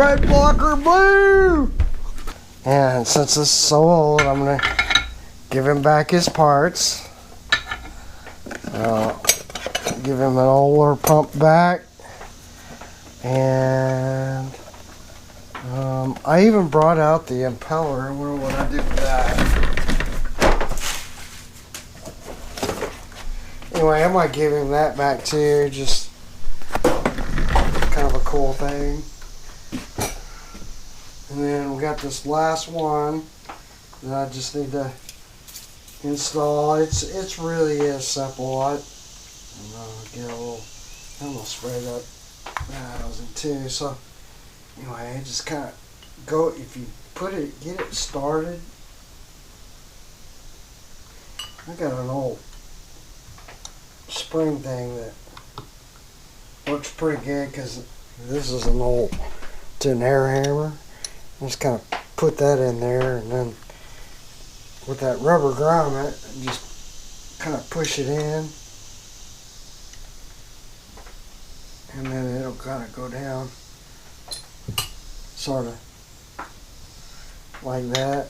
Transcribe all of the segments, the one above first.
tread blocker blue. And since this is so old, I'm gonna give him back his parts. Give him an older pump back. And I even brought out the impeller. I wonder what I did with that. Anyway, I might give him that back too. Just kind of a cool thing. And then we got this last one that I just need to install. It's really is simple. I'm gonna get a little. I'm gonna spray that housing too. So anyway, just kind of go. If you get it started. I got an old spring thing that works pretty good because this is an old. It's an air hammer. Just kind of put that in there, and then with that rubber grommet, just kind of push it in, and then it'll kind of go down, sort of like that.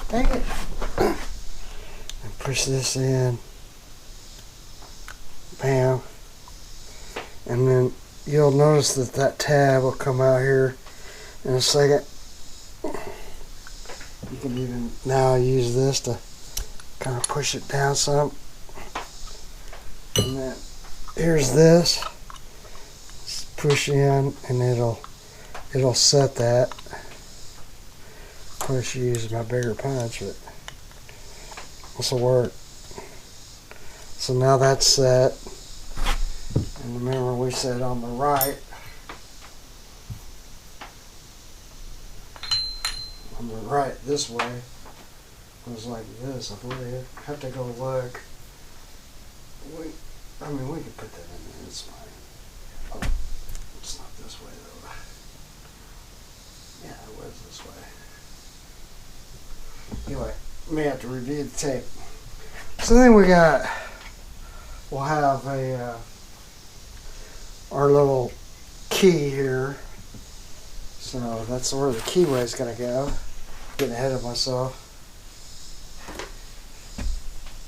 Dang it! And push this in, bam, and then you'll notice that tab will come out here in a second. You can even now use this to kind of push it down some. And then here's this. Just push in and it'll set that. Of course, you use my bigger punch, but this will work. So now that's set. And remember, we said on the right, this way, was like this, I believe. I have to go look. We could put that in there, it's fine. Oh, it's not this way though. Yeah, it was this way. Anyway, may have to review the tape. So then we'll have our little key here. So that's where the keyway is going to go. Getting ahead of myself.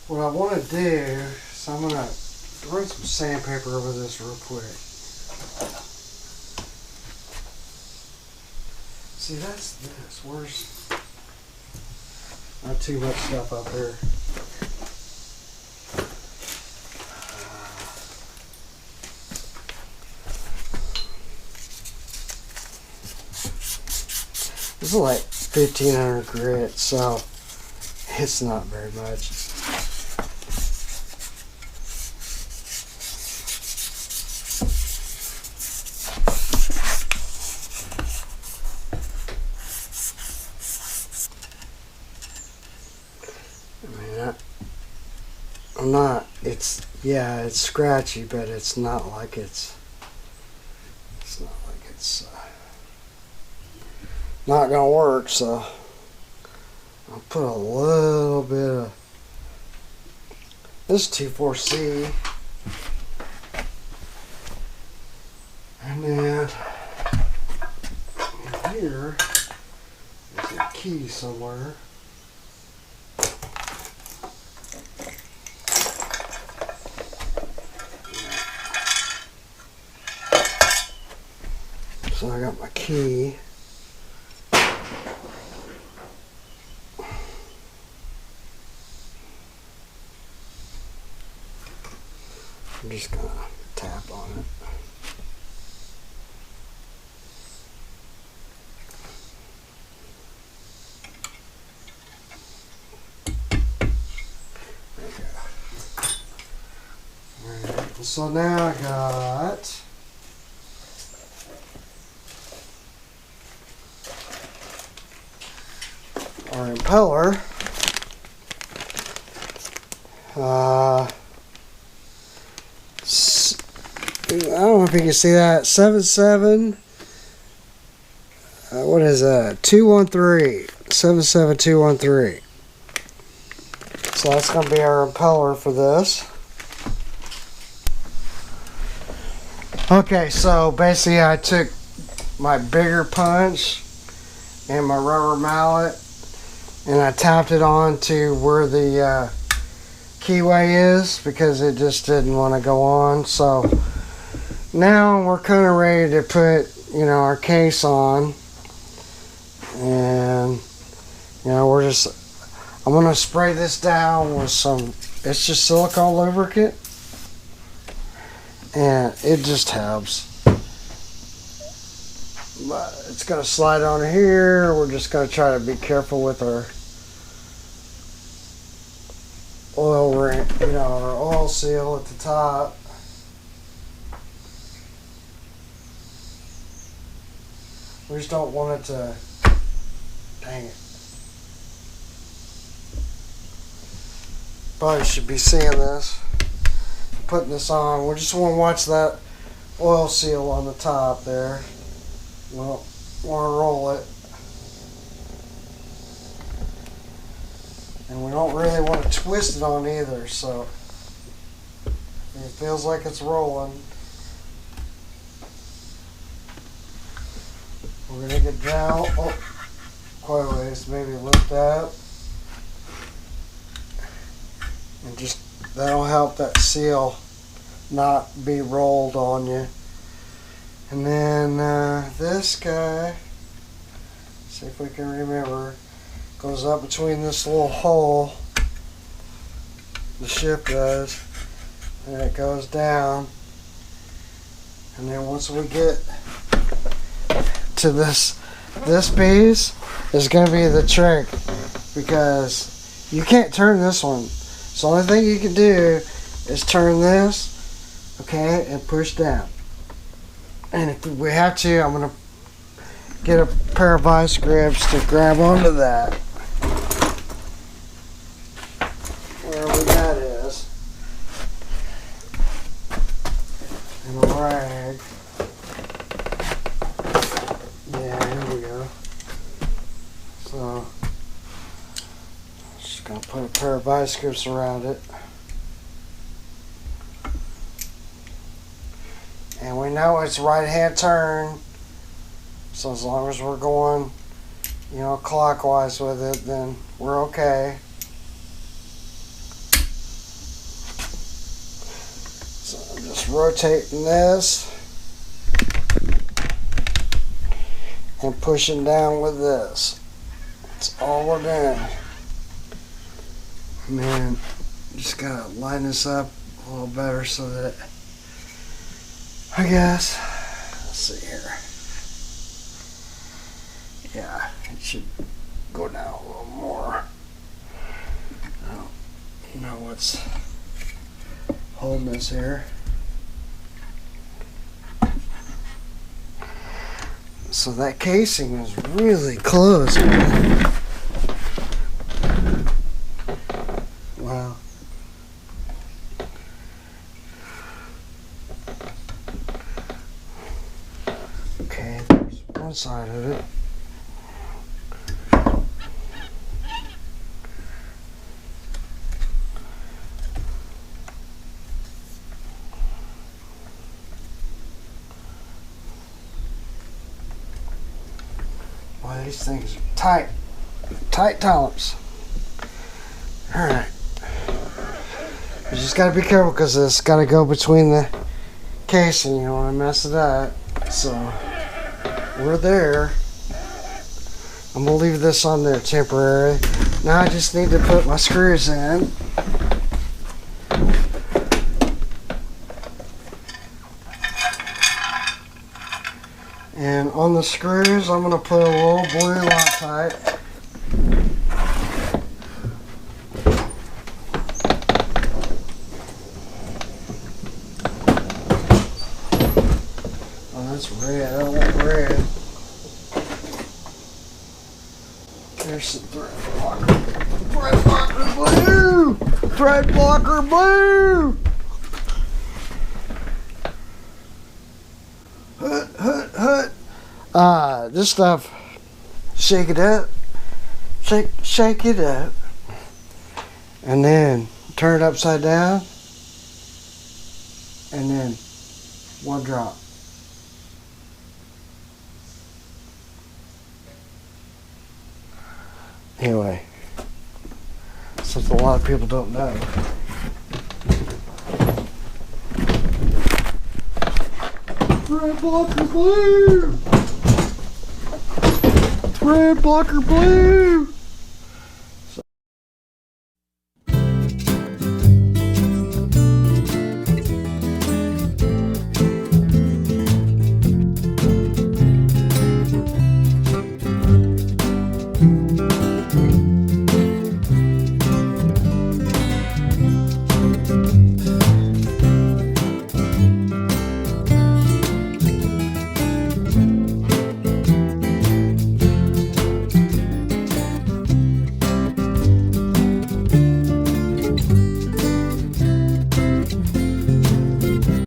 What I want to do, so I'm going to run some sandpaper over this real quick. See, that's this. Where's not too much stuff up here. This is like 1,500 grit, so it's not very much. I'm not, it's scratchy, but it's not like it's not gonna work, so I'll put a little bit of this 2,4-C, and then in here there's a key somewhere. So I got my key. I'm just gonna tap on it. There we go. Alright, so now I got our impeller. I don't know if you can see that. 77. What is that? 213. 77213. So that's going to be our impeller for this. Okay, so basically I took my bigger punch and my rubber mallet and I tapped it on to where the keyway is because it just didn't want to go on. So now we're kind of ready to put, you know, our case on, and you know, I'm gonna spray this down with some, it's just silicone lubricant, and it just helps. But it's gonna slide on here. We're just gonna try to be careful with our oil ring, you know, our oil seal at the top. We just don't want it to, dang it. Probably should be seeing this. Putting this on. We just want to watch that oil seal on the top there. We don't want to roll it. And we don't really want to twist it on either, so if it feels like it's rolling, we're going to get down, quite a ways, maybe lift that, and just, that'll help that seal not be rolled on you. And then this guy, see if we can remember, goes up between this little hole, the ship does, and it goes down. And then once we get to this piece is going to be the trick, because you can't turn this one. So the only thing you can do is turn this, okay, and push down. And if we have to, I'm going to get a pair of vice grips to grab onto that, wherever that is, and a rag. Yeah, here we go. So, just going to put a pair of vice grips around it. And we know it's right-hand turn, so as long as we're going, you know, clockwise with it, then we're okay. So I'm just rotating this and pushing down with this. That's all we're doing. And then just gotta line this up a little better so that, I guess, let's see here. Yeah, it should go down a little more. I don't know what's holding this here. So that casing is really close. Wow. Okay, there's one side of it. Boy, these things are tight. Tight tops. Alright. You just gotta be careful because it's gotta go between the casing. You don't want to mess it up. So, we're there. I'm gonna leave this on there temporarily. Now I just need to put my screws in. And on the screws, I'm going to put a little blue Loctite. Oh, that's red. I don't want red. There's the thread blocker. Thread blocker blue! Thread blocker blue! This stuff, shake it up, shake it up, and then turn it upside down, and then One drop. Anyway, something a lot of people don't know. Red blocker blue! Red blocker blue!